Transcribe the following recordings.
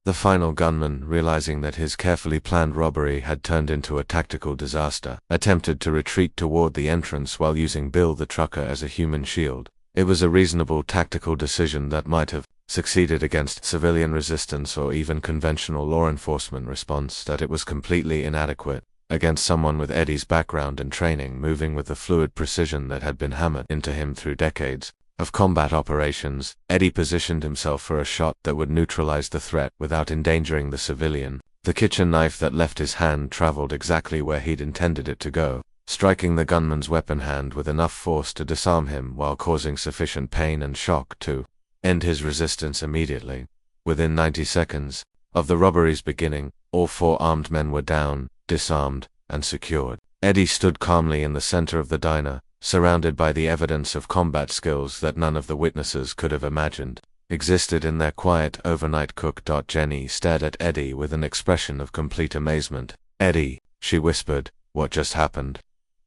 The final gunman, realizing that his carefully planned robbery had turned into a tactical disaster, attempted to retreat toward the entrance while using Bill the trucker as a human shield. It was a reasonable tactical decision that might have succeeded against civilian resistance or even conventional law enforcement response, that it was completely inadequate against someone with Eddie's background and training, moving with the fluid precision that had been hammered into him through decades of combat operations. Eddie positioned himself for a shot that would neutralize the threat without endangering the civilian. The kitchen knife that left his hand traveled exactly where he'd intended it to go, striking the gunman's weapon hand with enough force to disarm him while causing sufficient pain and shock to end his resistance immediately. Within 90 seconds of the robbery's beginning, all 4 armed men were down, disarmed, and secured. Eddie stood calmly in the center of the diner, surrounded by the evidence of combat skills that none of the witnesses could have imagined existed in their quiet overnight cook. Jenny stared at Eddie with an expression of complete amazement. "Eddie," she whispered, "what just happened?"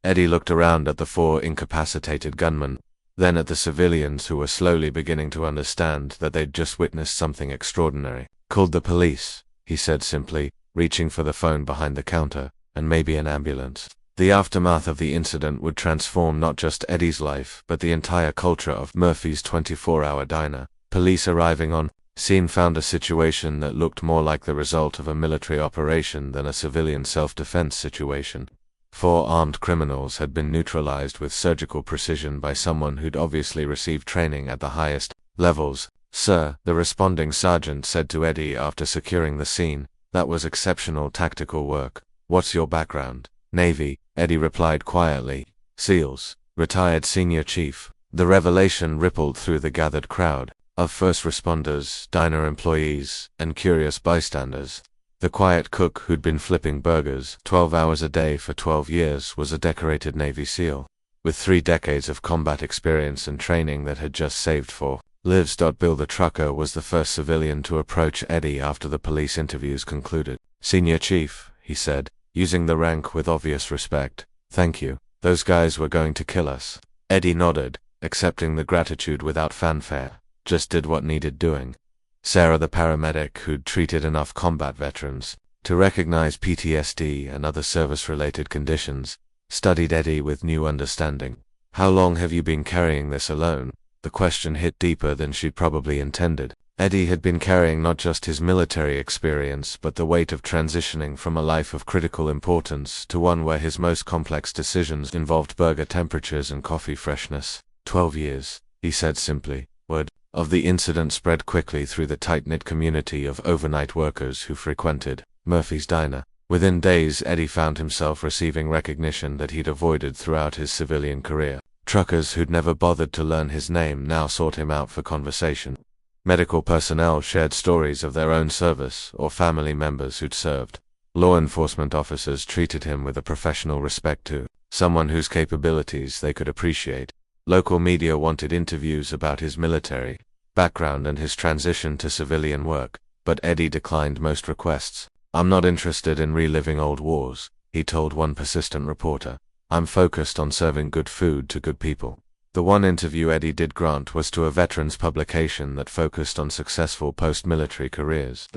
Eddie looked around at the 4 incapacitated gunmen, then at the civilians who were slowly beginning to understand that they'd just witnessed something extraordinary. "Called the police," he said simply, reaching for the phone behind the counter, "and maybe an ambulance." The aftermath of the incident would transform not just Eddie's life, but the entire culture of Murphy's 24-hour diner. Police arriving on scene found a situation that looked more like the result of a military operation than a civilian self-defense situation. 4 armed criminals had been neutralized with surgical precision by someone who'd obviously received training at the highest levels. "Sir," the responding sergeant said to Eddie after securing the scene, "that was exceptional tactical work. What's your background?" "Navy," Eddie replied quietly. "SEALs, retired senior chief." The revelation rippled through the gathered crowd of first responders, diner employees, and curious bystanders. The quiet cook who'd been flipping burgers 12 hours a day for 12 years was a decorated Navy SEAL, with 3 decades of combat experience and training that had just saved 4 lives. Bill the trucker was the first civilian to approach Eddie after the police interviews concluded. "Senior Chief," he said, using the rank with obvious respect. "Thank you. Those guys were going to kill us." Eddie nodded, accepting the gratitude without fanfare. "Just did what needed doing." Sarah, the paramedic who'd treated enough combat veterans to recognize PTSD and other service-related conditions, studied Eddie with new understanding. "How long have you been carrying this alone?" The question hit deeper than she'd probably intended. Eddie had been carrying not just his military experience but the weight of transitioning from a life of critical importance to one where his most complex decisions involved burger temperatures and coffee freshness. 12 years, he said simply. Word of the incident spread quickly through the tight-knit community of overnight workers who frequented Murphy's diner. Within days, Eddie found himself receiving recognition that he'd avoided throughout his civilian career. Truckers who'd never bothered to learn his name now sought him out for conversation. Medical personnel shared stories of their own service or family members who'd served. Law enforcement officers treated him with a professional respect too, someone whose capabilities they could appreciate. Local media wanted interviews about his military background and his transition to civilian work, but Eddie declined most requests. "I'm not interested in reliving old wars," he told one persistent reporter. "I'm focused on serving good food to good people." The one interview Eddie did grant was to a veterans publication that focused on successful post-military careers.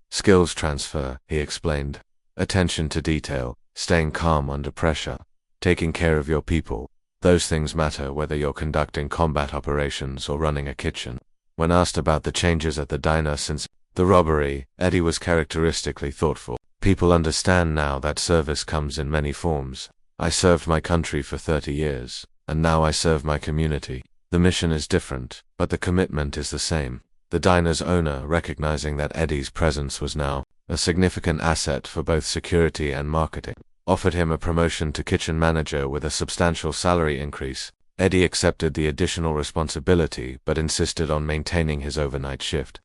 Skills transfer, he explained. Attention to detail, staying calm under pressure, taking care of your people. Those things matter whether you're conducting combat operations or running a kitchen. When asked about the changes at the diner since the robbery, Eddie was characteristically thoughtful. "People understand now that service comes in many forms. I served my country for 30 years. And now I serve my community. The mission is different, but the commitment is the same." The diner's owner, recognizing that Eddie's presence was now a significant asset for both security and marketing, offered him a promotion to kitchen manager with a substantial salary increase. Eddie accepted the additional responsibility but insisted on maintaining his overnight shift.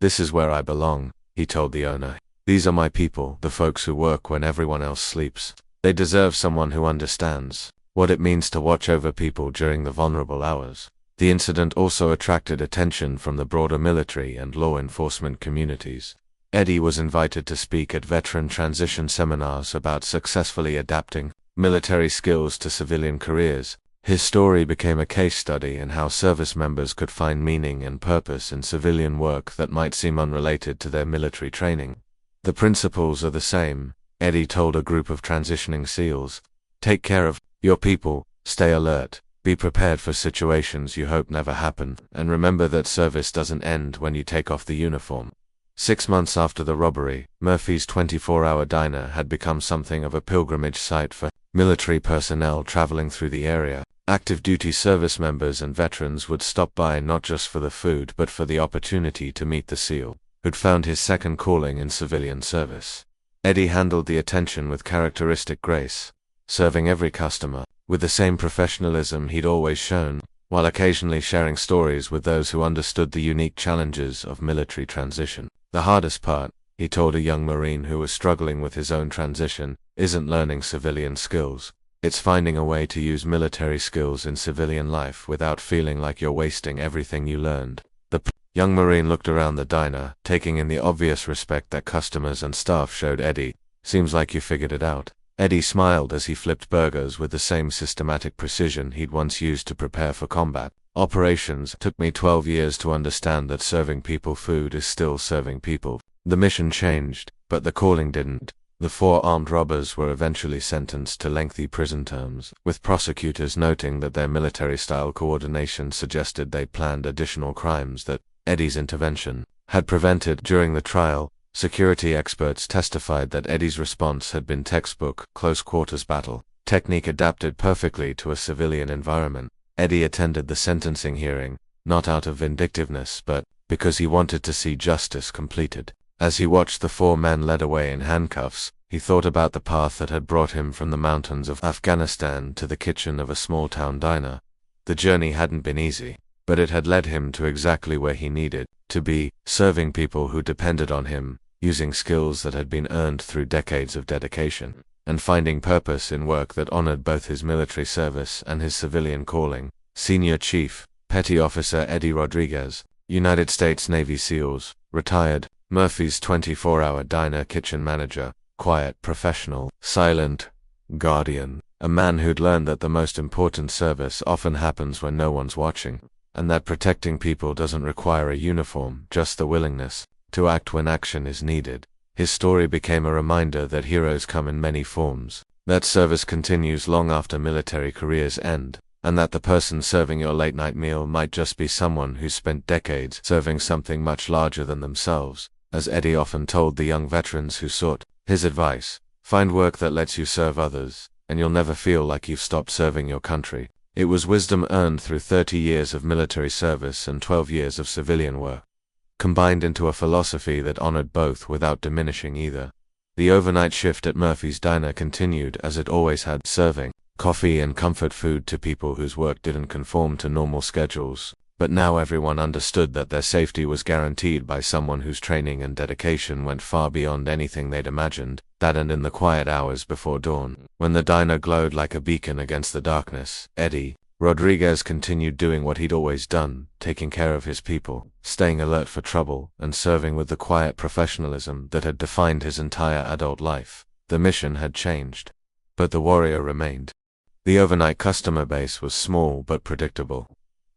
"This is where I belong," he told the owner. "These are my people, the folks who work when everyone else sleeps. They deserve someone who understands what it means to watch over people during the vulnerable hours." The incident also attracted attention from the broader military and law enforcement communities. Eddie was invited to speak at veteran transition seminars about successfully adapting military skills to civilian careers, His story became a case study in how service members could find meaning and purpose in civilian work that might seem unrelated to their military training. The principles are the same, Eddie told a group of transitioning SEALs. Take care of your people, stay alert, be prepared for situations you hope never happen, and remember that service doesn't end when you take off the uniform. 6 months after the robbery, Murphy's 24-hour diner had become something of a pilgrimage site for military personnel traveling through the area. Active duty service members and veterans would stop by not just for the food but for the opportunity to meet the SEAL, who'd found his second calling in civilian service. Eddie handled the attention with characteristic grace, serving every customer with the same professionalism he'd always shown, while occasionally sharing stories with those who understood the unique challenges of military transition. The hardest part, he told a young Marine who was struggling with his own transition, isn't learning civilian skills. It's finding a way to use military skills in civilian life without feeling like you're wasting everything you learned. The young Marine looked around the diner, taking in the obvious respect that customers and staff showed Eddie. Seems like you figured it out. Eddie smiled as he flipped burgers with the same systematic precision he'd once used to prepare for combat operations. Took me 12 years to understand that serving people food is still serving people. The mission changed, but the calling didn't. The 4 armed robbers were eventually sentenced to lengthy prison terms, with prosecutors noting that their military-style coordination suggested they planned additional crimes that Eddie's intervention had prevented. During the trial, security experts testified that Eddie's response had been textbook, close-quarters battle technique adapted perfectly to a civilian environment. Eddie attended the sentencing hearing, not out of vindictiveness but because he wanted to see justice completed. As he watched the 4 men led away in handcuffs, he thought about the path that had brought him from the mountains of Afghanistan to the kitchen of a small-town diner. The journey hadn't been easy, but it had led him to exactly where he needed to be, serving people who depended on him, using skills that had been earned through decades of dedication, and finding purpose in work that honored both his military service and his civilian calling. Senior Chief, Petty Officer Eddie Rodriguez, United States Navy SEALs, retired, Murphy's 24-hour diner kitchen manager, quiet, professional, silent, guardian, a man who'd learned that the most important service often happens when no one's watching, and that protecting people doesn't require a uniform, just the willingness to act when action is needed. His story became a reminder that heroes come in many forms, that service continues long after military careers end, and that the person serving your late-night meal might just be someone who spent decades serving something much larger than themselves. As Eddie often told the young veterans who sought his advice, find work that lets you serve others, and you'll never feel like you've stopped serving your country. It was wisdom earned through 30 years of military service and 12 years of civilian work, combined into a philosophy that honored both without diminishing either. The overnight shift at Murphy's Diner continued as it always had, serving coffee and comfort food to people whose work didn't conform to normal schedules. But now everyone understood that their safety was guaranteed by someone whose training and dedication went far beyond anything they'd imagined. That and in the quiet hours before dawn, when the diner glowed like a beacon against the darkness, Eddie Rodriguez continued doing what he'd always done, taking care of his people, staying alert for trouble, and serving with the quiet professionalism that had defined his entire adult life. The mission had changed, but the warrior remained. The overnight customer base was small but predictable.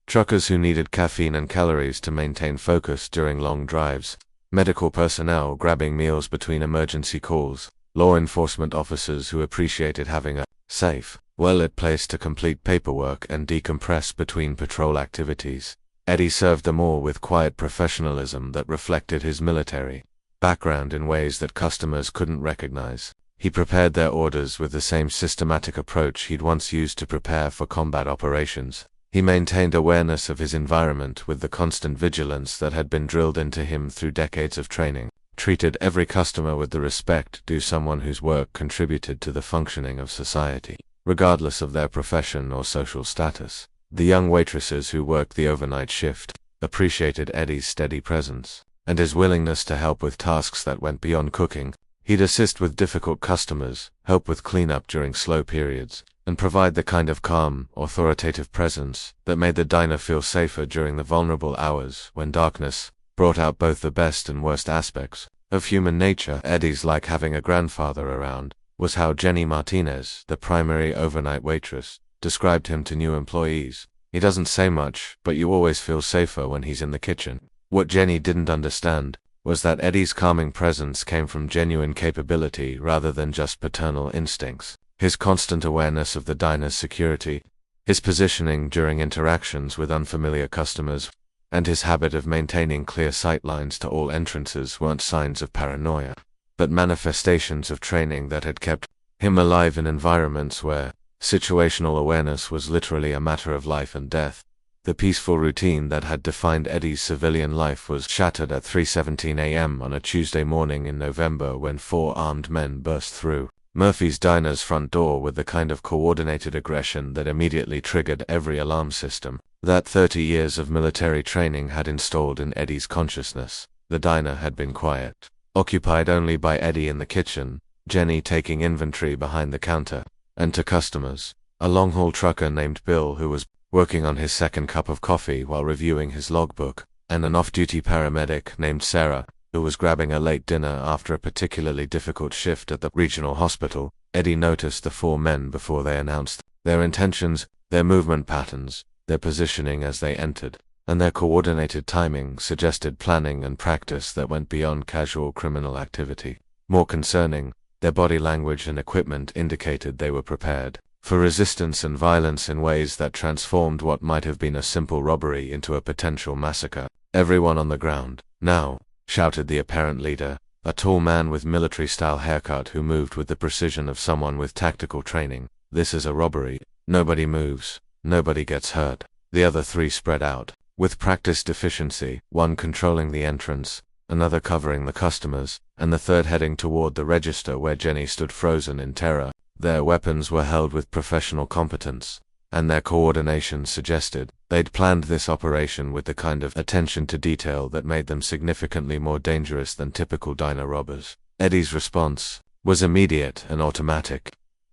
Truckers who needed caffeine and calories to maintain focus during long drives, medical personnel grabbing meals between emergency calls, law enforcement officers who appreciated having a safe, well-lit place to complete paperwork and decompress between patrol activities. Eddie served them all with quiet professionalism that reflected his military background in ways that customers couldn't recognize. He prepared their orders with the same systematic approach he'd once used to prepare for combat operations. He maintained awareness of his environment with the constant vigilance that had been drilled into him through decades of training, treated every customer with the respect due someone whose work contributed to the functioning of society, regardless of their profession or social status. The young waitresses who worked the overnight shift appreciated Eddie's steady presence, and his willingness to help with tasks that went beyond cooking. He'd assist with difficult customers, help with cleanup during slow periods, and provide the kind of calm, authoritative presence that made the diner feel safer during the vulnerable hours when darkness brought out both the best and worst aspects of human nature. Eddie's like having a grandfather around, was how Jenny Martinez, the primary overnight waitress, described him to new employees. He doesn't say much, but you always feel safer when he's in the kitchen. What Jenny didn't understand was that Eddie's calming presence came from genuine capability rather than just paternal instincts. His constant awareness of the diner's security, his positioning during interactions with unfamiliar customers, and his habit of maintaining clear sightlines to all entrances weren't signs of paranoia, but manifestations of training that had kept him alive in environments where situational awareness was literally a matter of life and death. The peaceful routine that had defined Eddie's civilian life was shattered at 3:17 a.m. on a Tuesday morning in November when 4 armed men burst through Murphy's Diner's front door with the kind of coordinated aggression that immediately triggered every alarm system that 30 years of military training had installed in Eddie's consciousness. The diner had been quiet, occupied only by Eddie in the kitchen, Jenny taking inventory behind the counter, and to customers, a long-haul trucker named Bill who was working on his second cup of coffee while reviewing his logbook, and an off-duty paramedic named Sarah, who was grabbing a late dinner after a particularly difficult shift at the regional hospital. Eddie noticed the 4 men before they announced their intentions, their movement patterns, their positioning as they entered, and their coordinated timing suggested planning and practice that went beyond casual criminal activity. More concerning, their body language and equipment indicated they were prepared for resistance and violence in ways that transformed what might have been a simple robbery into a potential massacre. "Everyone on the ground, now," shouted the apparent leader, a tall man with military-style haircut who moved with the precision of someone with tactical training. "This is a robbery. Nobody moves. Nobody gets hurt." The other 3 spread out, with practiced efficiency, one controlling the entrance, another covering the customers, and the third heading toward the register where Jenny stood frozen in terror. Their weapons were held with professional competence, and their coordination suggested they'd planned this operation with the kind of attention to detail that made them significantly more dangerous than typical diner robbers. Eddie's response was immediate and automatic.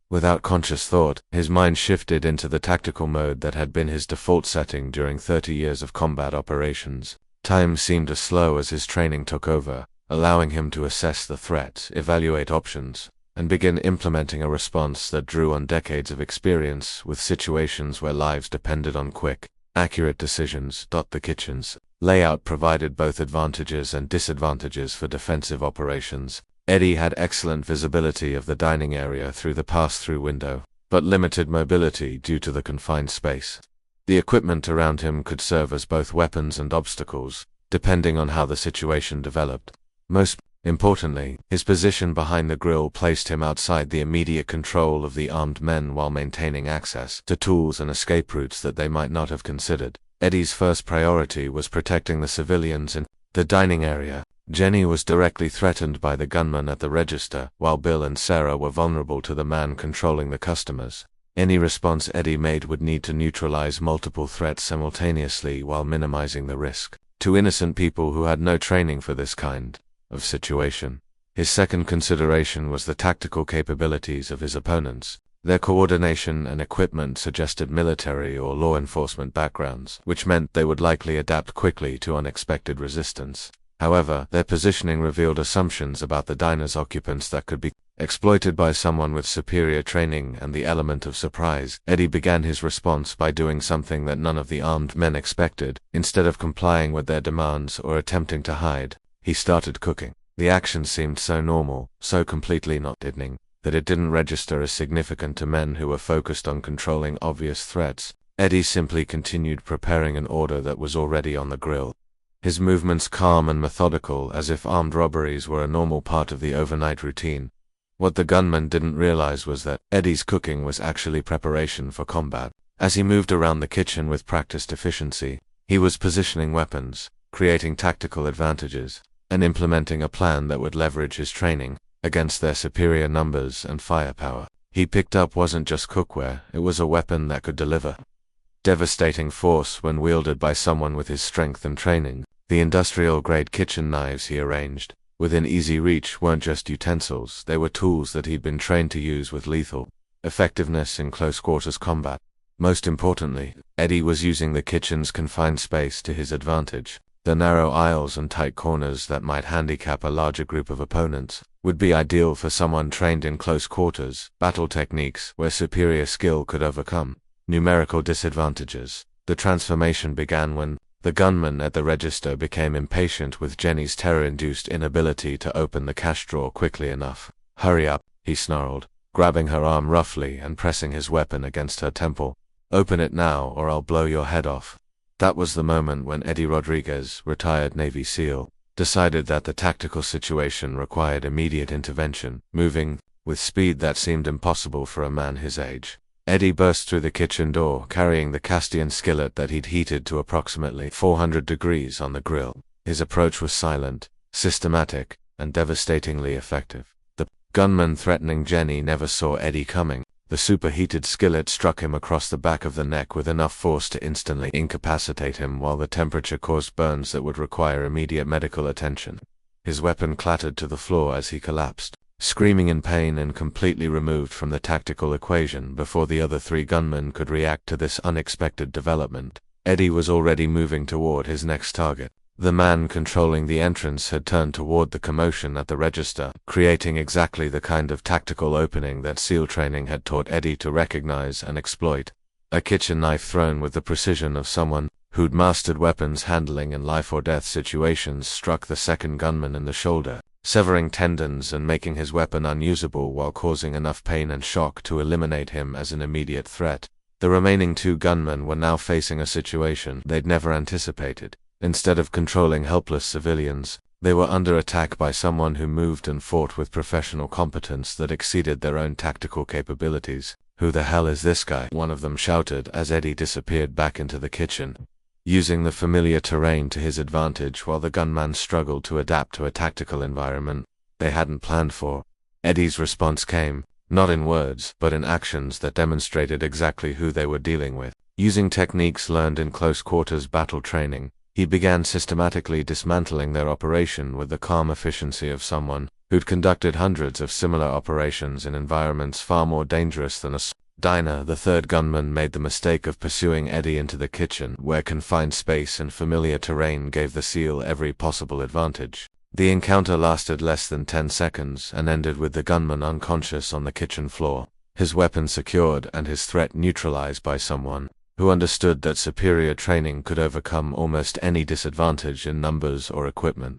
Without conscious thought, his mind shifted into the tactical mode that had been his default setting during 30 years of combat operations. Time seemed to slow as his training took over, allowing him to assess the threat, evaluate options, and begin implementing a response that drew on decades of experience with situations where lives depended on quick, accurate decisions. The kitchen's layout provided both advantages and disadvantages for defensive operations. Eddie had excellent visibility of the dining area through the pass-through window, but limited mobility due to the confined space. The equipment around him could serve as both weapons and obstacles, depending on how the situation developed. Most importantly, his position behind the grill placed him outside the immediate control of the armed men while maintaining access to tools and escape routes that they might not have considered. Eddie's first priority was protecting the civilians in the dining area. Jenny was directly threatened by the gunman at the register, while Bill and Sarah were vulnerable to the man controlling the customers. Any response Eddie made would need to neutralize multiple threats simultaneously while minimizing the risk to innocent people who had no training for this kind of situation. His second consideration was the tactical capabilities of his opponents. Their coordination and equipment suggested military or law enforcement backgrounds, which meant they would likely adapt quickly to unexpected resistance. However, their positioning revealed assumptions about the diner's occupants that could be exploited by someone with superior training and the element of surprise. Eddie began his response by doing something that none of the armed men expected. Instead of complying with their demands or attempting to hide, he started cooking. The action seemed so normal, so completely not threatening, that it didn't register as significant to men who were focused on controlling obvious threats. Eddie simply continued preparing an order that was already on the grill. His movements calm and methodical, as if armed robberies were a normal part of the overnight routine. What the gunman didn't realize was that Eddie's cooking was actually preparation for combat. As he moved around the kitchen with practiced efficiency, he was positioning weapons, creating tactical advantages, and implementing a plan that would leverage his training against their superior numbers and firepower. He picked up wasn't just cookware, it was a weapon that could deliver devastating force when wielded by someone with his strength and training. The industrial-grade kitchen knives he arranged within easy reach weren't just utensils, they were tools that he'd been trained to use with lethal effectiveness in close-quarters combat. Most importantly, Eddie was using the kitchen's confined space to his advantage. The narrow aisles and tight corners that might handicap a larger group of opponents would be ideal for someone trained in close quarters battle techniques where superior skill could overcome Numerical disadvantages. The transformation began when the gunman at the register became impatient with Jenny's terror-induced inability to open the cash drawer quickly enough. "Hurry up," he snarled, grabbing her arm roughly and pressing his weapon against her temple. "Open it now or I'll blow your head off." That was the moment when Eddie Rodriguez, retired Navy SEAL, decided that the tactical situation required immediate intervention, moving with speed that seemed impossible for a man his age. Eddie burst through the kitchen door, carrying the Castian skillet that he'd heated to approximately 400 degrees on the grill. His approach was silent, systematic, and devastatingly effective. The gunman threatening Jenny never saw Eddie coming. The superheated skillet struck him across the back of the neck with enough force to instantly incapacitate him, while the temperature caused burns that would require immediate medical attention. His weapon clattered to the floor as he collapsed, screaming in pain and completely removed from the tactical equation before the other three gunmen could react to this unexpected development. Eddie was already moving toward his next target. The man controlling the entrance had turned toward the commotion at the register, creating exactly the kind of tactical opening that SEAL training had taught Eddie to recognize and exploit. A kitchen knife thrown with the precision of someone who'd mastered weapons handling in life-or-death situations struck the second gunman in the shoulder, severing tendons and making his weapon unusable while causing enough pain and shock to eliminate him as an immediate threat. The remaining two gunmen were now facing a situation they'd never anticipated. Instead of controlling helpless civilians, they were under attack by someone who moved and fought with professional competence that exceeded their own tactical capabilities. "Who the hell is this guy?" one of them shouted as Eddie disappeared back into the kitchen, using the familiar terrain to his advantage while the gunman struggled to adapt to a tactical environment they hadn't planned for. Eddie's response came, not in words, but in actions that demonstrated exactly who they were dealing with. Using techniques learned in close-quarters battle training, he began systematically dismantling their operation with the calm efficiency of someone who'd conducted hundreds of similar operations in environments far more dangerous than a diner. The third gunman made the mistake of pursuing Eddie into the kitchen, where confined space and familiar terrain gave the SEAL every possible advantage. The encounter lasted less than 10 seconds and ended with the gunman unconscious on the kitchen floor, his weapon secured and his threat neutralized by someone who understood that superior training could overcome almost any disadvantage in numbers or equipment.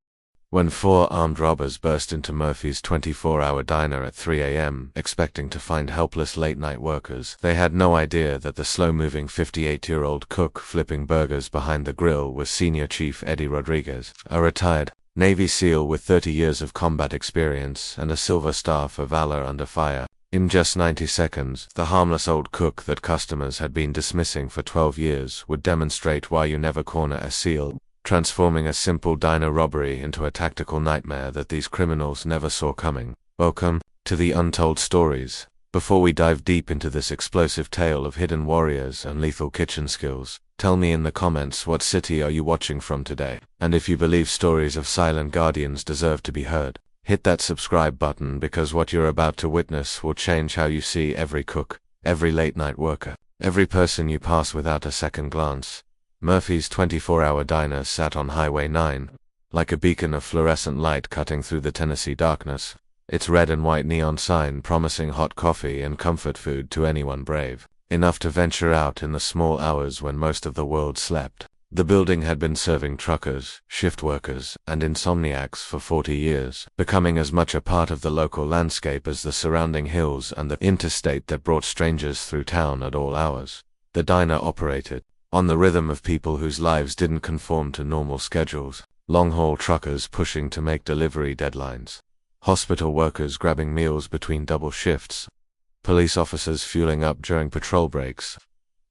When 4 armed robbers burst into Murphy's 24-hour diner at 3 a.m., expecting to find helpless late-night workers, they had no idea that the slow-moving 58-year-old cook flipping burgers behind the grill was Senior Chief Eddie Rodriguez, a retired Navy SEAL with 30 years of combat experience and a Silver Star for valor under fire. In just 90 seconds, the harmless old cook that customers had been dismissing for 12 years would demonstrate why you never corner a SEAL, transforming a simple diner robbery into a tactical nightmare that these criminals never saw coming. Welcome to the Untold Stories. Before we dive deep into this explosive tale of hidden warriors and lethal kitchen skills, tell me in the comments what city are you watching from today, and if you believe stories of silent guardians deserve to be heard. Hit that subscribe button because what you're about to witness will change how you see every cook, every late-night worker, every person you pass without a second glance. Murphy's 24-hour diner sat on Highway 9, like a beacon of fluorescent light cutting through the Tennessee darkness, its red and white neon sign promising hot coffee and comfort food to anyone brave enough to venture out in the small hours when most of the world slept. The building had been serving truckers, shift workers, and insomniacs for 40 years, becoming as much a part of the local landscape as the surrounding hills and the interstate that brought strangers through town at all hours. The diner operated on the rhythm of people whose lives didn't conform to normal schedules, long-haul truckers pushing to make delivery deadlines, hospital workers grabbing meals between double shifts, police officers fueling up during patrol breaks,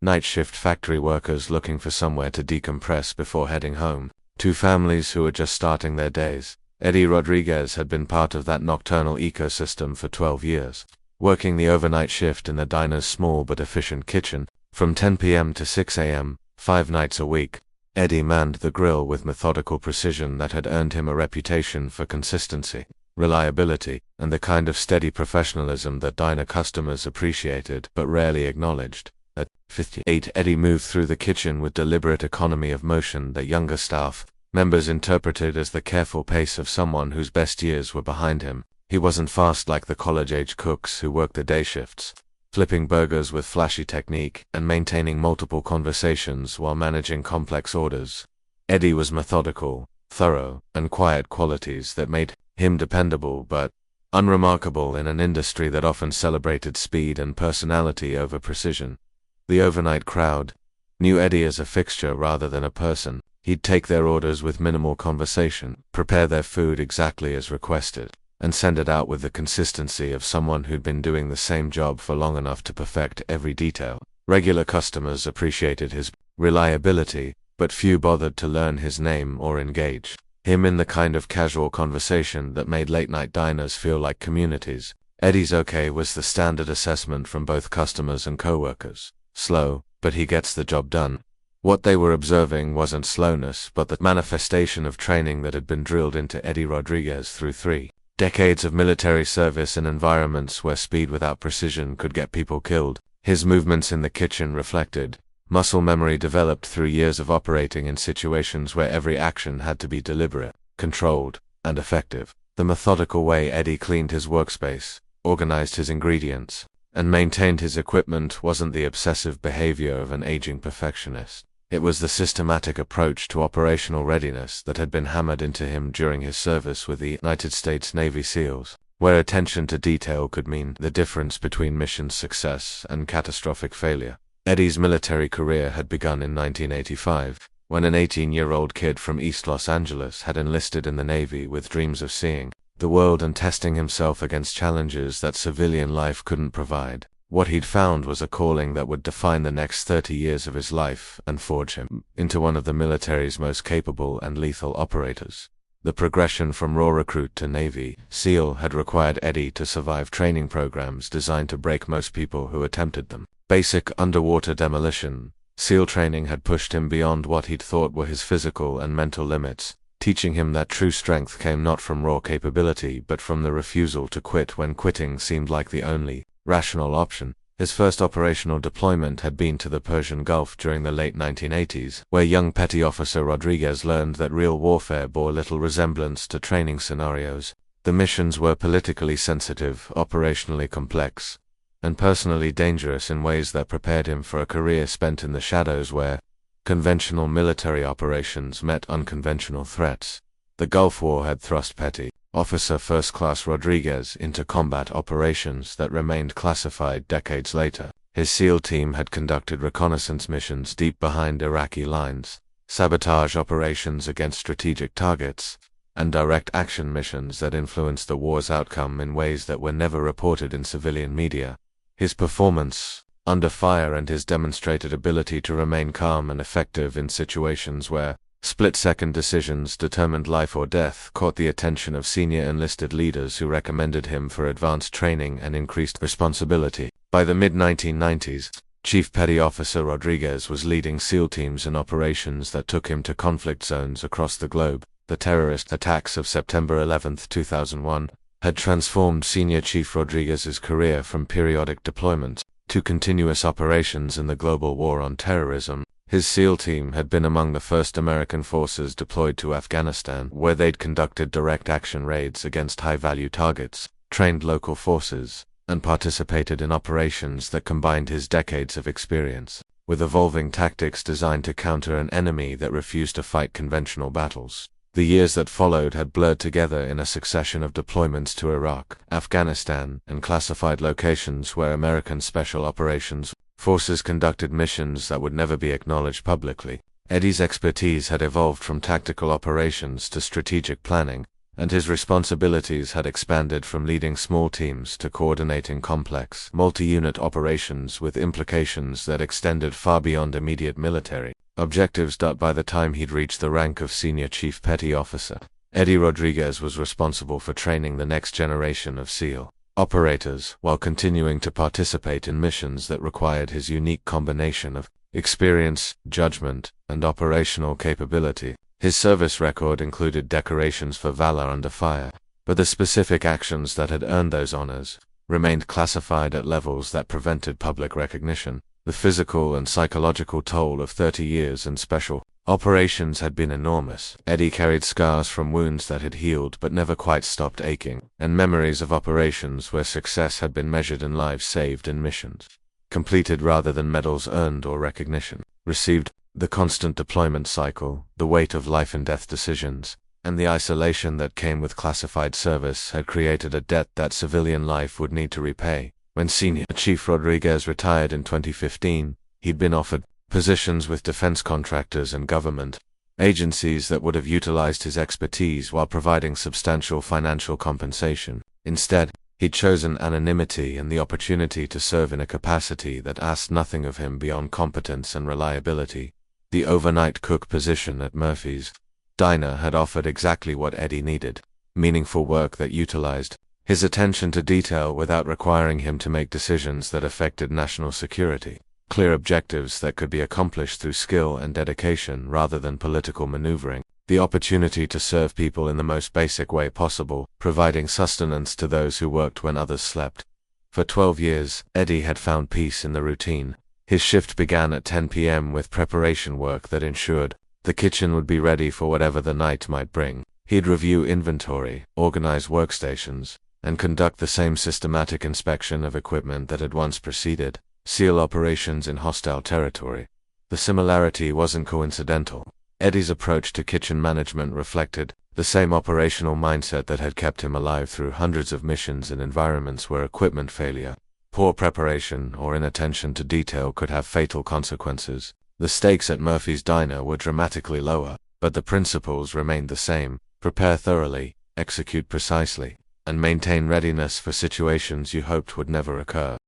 night shift factory workers looking for somewhere to decompress before heading home, two families who were just starting their days. Eddie Rodriguez had been part of that nocturnal ecosystem for 12 years, working the overnight shift in the diner's small but efficient kitchen, from 10 p.m. to 6 a.m., 5 nights a week. Eddie manned the grill with methodical precision that had earned him a reputation for consistency, reliability, and the kind of steady professionalism that diner customers appreciated but rarely acknowledged. At 58, Eddie moved through the kitchen with deliberate economy of motion that younger staff members interpreted as the careful pace of someone whose best years were behind him. He wasn't fast like the college-age cooks who worked the day shifts. flipping burgers with flashy technique, and maintaining multiple conversations while managing complex orders. Eddie was methodical, thorough, and quiet, qualities that made him dependable but unremarkable in an industry that often celebrated speed and personality over precision. The overnight crowd knew Eddie as a fixture rather than a person. He'd take their orders with minimal conversation, prepare their food exactly as requested, and send it out with the consistency of someone who'd been doing the same job for long enough to perfect every detail. Regular customers appreciated his reliability, but few bothered to learn his name or engage him in the kind of casual conversation that made late-night diners feel like communities. Eddie's okay was the standard assessment from both customers and coworkers. Slow, but he gets the job done. What they were observing wasn't slowness, but the manifestation of training that had been drilled into Eddie Rodriguez through 3 decades of military service in environments where speed without precision could get people killed. His movements in the kitchen reflected muscle memory developed through years of operating in situations where every action had to be deliberate, controlled, and effective. The methodical way Eddie cleaned his workspace, organized his ingredients, and maintained his equipment wasn't the obsessive behavior of an aging perfectionist. It was the systematic approach to operational readiness that had been hammered into him during his service with the United States Navy SEALs, where attention to detail could mean the difference between mission success and catastrophic failure. Eddie's military career had begun in 1985, when an 18-year-old kid from East Los Angeles had enlisted in the Navy with dreams of seeing the world and testing himself against challenges that civilian life couldn't provide. What he'd found was a calling that would define the next 30 years of his life and forge him into one of the military's most capable and lethal operators. The progression from raw recruit to Navy SEAL had required Eddie to survive training programs designed to break most people who attempted them. Basic underwater demolition, SEAL training had pushed him beyond what he'd thought were his physical and mental limits, teaching him that true strength came not from raw capability but from the refusal to quit when quitting seemed like the only rational option. His first operational deployment had been to the Persian Gulf during the late 1980s, where young Petty Officer Rodriguez learned that real warfare bore little resemblance to training scenarios. The missions were politically sensitive, operationally complex, and personally dangerous in ways that prepared him for a career spent in the shadows where conventional military operations met unconventional threats. The Gulf War had thrust Petty Officer First Class Rodriguez into combat operations that remained classified decades later. His SEAL team had conducted reconnaissance missions deep behind Iraqi lines, sabotage operations against strategic targets, and direct action missions that influenced the war's outcome in ways that were never reported in civilian media. His performance under fire and his demonstrated ability to remain calm and effective in situations where split-second decisions determined life or death caught the attention of senior enlisted leaders who recommended him for advanced training and increased responsibility. By the mid-1990s, Chief Petty Officer Rodriguez was leading SEAL teams in operations that took him to conflict zones across the globe. The terrorist attacks of September 11, 2001, had transformed Senior Chief Rodriguez's career from periodic deployments to continuous operations in the global war on terrorism. His SEAL team had been among the first American forces deployed to Afghanistan, where they'd conducted direct action raids against high-value targets, trained local forces, and participated in operations that combined his decades of experience with evolving tactics designed to counter an enemy that refused to fight conventional battles. The years that followed had blurred together in a succession of deployments to Iraq, Afghanistan, and classified locations where American Special Operations Forces conducted missions that would never be acknowledged publicly. Eddie's expertise had evolved from tactical operations to strategic planning, and his responsibilities had expanded from leading small teams to coordinating complex, multi-unit operations with implications that extended far beyond immediate military objectives. By the time he'd reached the rank of Senior Chief Petty Officer, Eddie Rodriguez was responsible for training the next generation of SEAL operators, while continuing to participate in missions that required his unique combination of experience, judgment, and operational capability. His service record included decorations for valor under fire, but the specific actions that had earned those honors remained classified at levels that prevented public recognition. The physical and psychological toll of 30 years in special Operations had been enormous. Eddie carried scars from wounds that had healed but never quite stopped aching, and memories of operations where success had been measured in lives saved and missions completed rather than medals earned or recognition received. The constant deployment cycle, the weight of life and death decisions, and the isolation that came with classified service had created a debt that civilian life would need to repay. When Senior Chief Rodriguez retired in 2015, he'd been offered positions with defense contractors and government agencies that would have utilized his expertise while providing substantial financial compensation. Instead, he'd chosen anonymity and the opportunity to serve in a capacity that asked nothing of him beyond competence and reliability. The overnight cook position at Murphy's Diner had offered exactly what Eddie needed: meaningful work that utilized his attention to detail without requiring him to make decisions that affected national security, clear objectives that could be accomplished through skill and dedication rather than political maneuvering, the opportunity to serve people in the most basic way possible, providing sustenance to those who worked when others slept. For 12 years, Eddie had found peace in the routine. His shift began at 10 p.m. with preparation work that ensured the kitchen would be ready for whatever the night might bring. He'd review inventory, organize workstations, and conduct the same systematic inspection of equipment that had once preceded SEAL operations in hostile territory. The similarity wasn't coincidental. Eddie's approach to kitchen management reflected the same operational mindset that had kept him alive through hundreds of missions in environments where equipment failure, poor preparation, or inattention to detail could have fatal consequences. The stakes at Murphy's Diner were dramatically lower, but the principles remained the same: prepare thoroughly, execute precisely, and maintain readiness for situations you hoped would never occur.